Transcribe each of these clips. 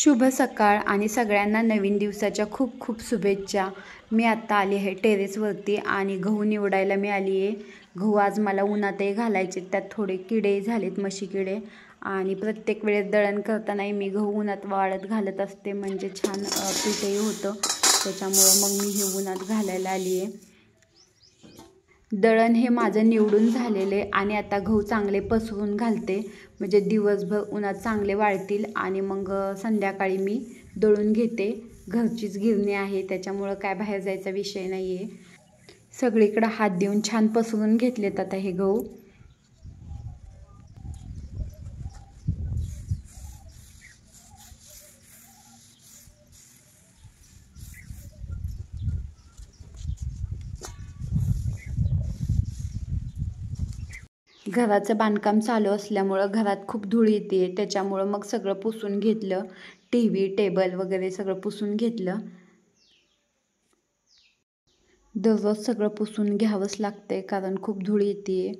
शुभ सकाळ आणि सगळ्यांना नवीन दिवसाच्या खूप खूप शुभेच्छा। मी आत्ता आली आहे टेरेसवरती आणि गहू निवडायला मी आली आहे। गहू आज मला उन्हातही घालायचे, त्यात थोडे किडे झालेत, म्हशी किडे, आणि प्रत्येक वेळेस दळण करताना मी गहू उन्हात वाळत घालत असते, म्हणजे छान पीठही होतं। त्याच्यामुळे मग मी हे उन्हात घालायला आली आहे। दळण हे माझं निवडून झालेले आणि आता गहू चांगले पसरून घालते, म्हणजे दिवसभर उन्हात चांगले वाळतील आणि मग संध्याकाळी मी दळून घेते। घरचीच गिरणी आहे, त्याच्यामुळं काय बाहेर जायचा विषय नाही आहे। सगळीकडे हात देऊन छान पसरून घेतलेत आता हे गहू। घराचं बांधकाम चालू असल्यामुळं घरात खूप धूळ येते, त्याच्यामुळं मग सगळं पुसून घेतलं। टीव्ही टेबल वगैरे सगळं पुसून घेतलं। दररोज सगळं पुसून घ्यावंच लागतंय, कारण खूप धूळ येते।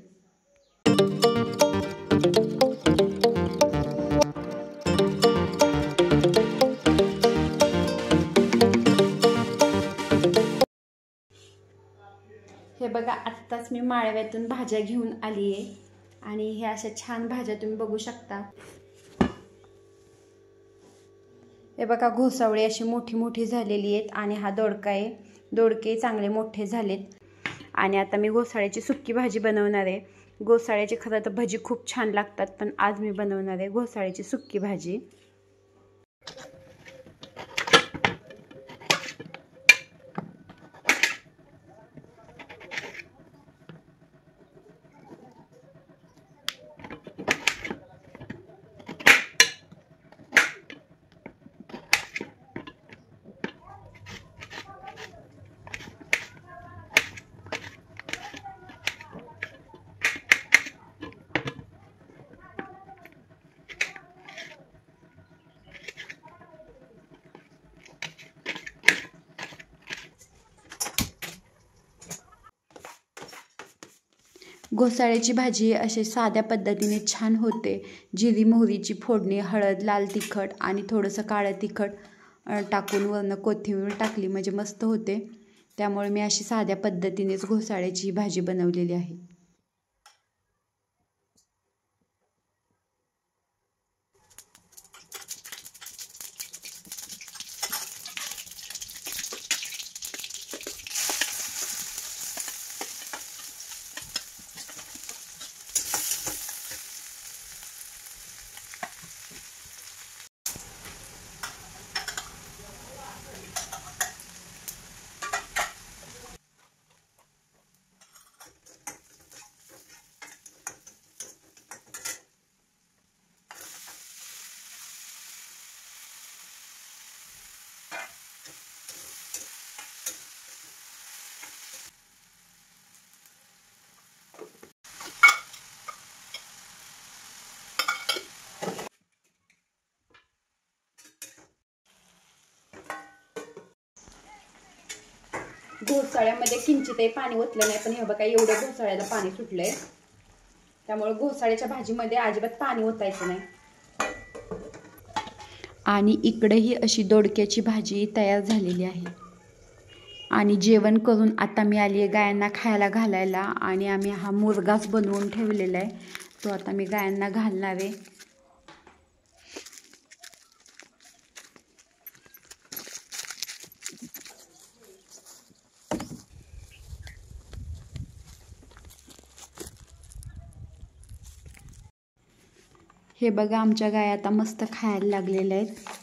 हे बघा, आत्ताच मी माळव्यातून भाज्या घेऊन आली आहे आणि हे अशा छान भाज्या तुम्ही बघू शकता। हे बघा, घोसावळी अशी मोठी मोठी झालेली आहेत आणि हा दोडका आहे, दोडके चांगले मोठे झालेत। आणि आता मी घोसाळ्याची सुक्की भाजी बनवणार आहे। घोसाळ्याची खरं तर भजी खूप छान लागतात, पण आज मी बनवणार आहे घोसाळ्याची सुक्की भाजी। घोसाळ्याची भाजी अशी साध्या पद्धतीने छान होते। जिरी मोहरीची फोडणी, हळद, लाल तिखट आणि थोडंसं काळं तिखट टाकून वरनं कोथिंबीर टाकली म्हणजे मस्त होते। त्यामुळे मी अशी साध्या पद्धतीनेच घोसाळ्याची भाजी बनवलेली आहे। घोसाळ्यामध्ये किंचितही पाणी ओतलं नाही, पण हे बघा एवढं घोसाळ्याला पाणी सुटलंय। त्यामुळे घोसाळ्याच्या भाजीमध्ये अजिबात पाणी ओतायचं नाही। आणि इकडेही अशी दोडक्याची भाजी तयार झालेली आहे। आणि जेवण करून आता मी आली आहे गायांना खायला घालायला, आणि आम्ही हा मुरगास बनवून ठेवलेला आहे, तो आता मी गायांना घालणार आहे। हे बघा, आमच्या गाय आता मस्त खायला लागलेल्या आहेत।